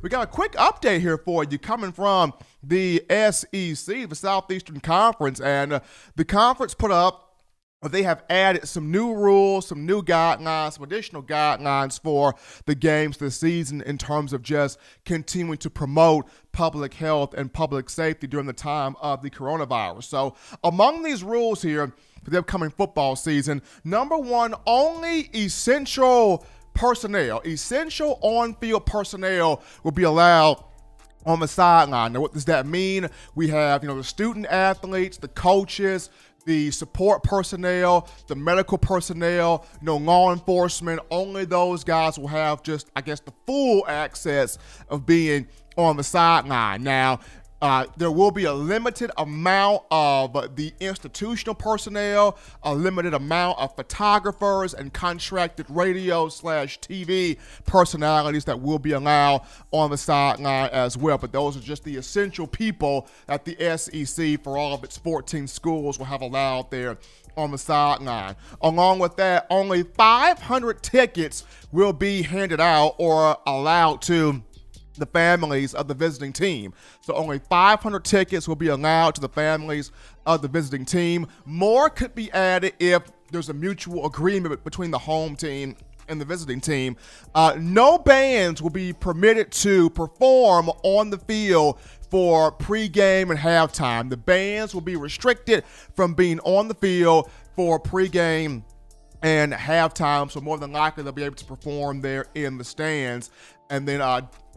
we got a quick update here for you coming from the SEC, the Southeastern Conference, and the conference put up, they have added some new rules, some new guidelines, some additional guidelines for the games this season in terms of just continuing to promote public health and public safety during the time of the coronavirus. So among these rules here for the upcoming football season, number one, only essential on-field personnel will be allowed on the sideline. Now, what does that mean? We have, the student athletes, the coaches, the support personnel, the medical personnel, law enforcement. Only those guys will have just, the full access of being on the sideline. Now, there will be a limited amount of the institutional personnel, a limited amount of photographers and contracted radio/TV personalities that will be allowed on the sideline as well. But those are just the essential people that the SEC, for all of its 14 schools, will have allowed there on the sideline. Along with that, only 500 tickets will be handed out or allowed to the families of the visiting team. So only 500 tickets will be allowed to the families of the visiting team. More could be added if there's a mutual agreement between the home team and the visiting team. No bands will be permitted to perform on the field for pregame and halftime. The bands will be restricted from being on the field for pregame and halftime, so more than likely they'll be able to perform there in the stands. And then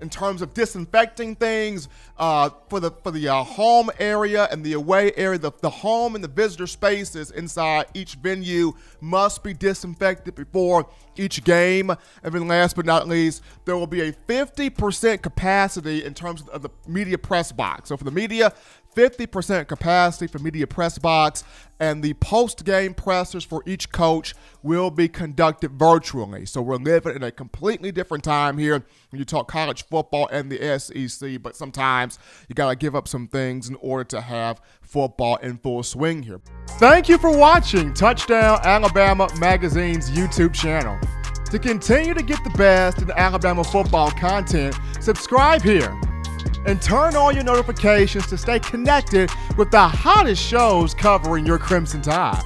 in terms of disinfecting things, for the home area and the away area, the home and the visitor spaces inside each venue must be disinfected before each game. And then last but not least, there will be a 50% capacity in terms of the media press box. So for the media, 50% capacity for media press box, and the post-game pressers for each coach will be conducted virtually. So we're living in a completely different time here when you talk college football and the SEC, but sometimes you got to give up some things in order to have football in full swing here. Thank you for watching Touchdown Alabama Magazine's YouTube channel. To continue to get the best in Alabama football content, subscribe here and turn on your notifications to stay connected with the hottest shows covering your Crimson Tide.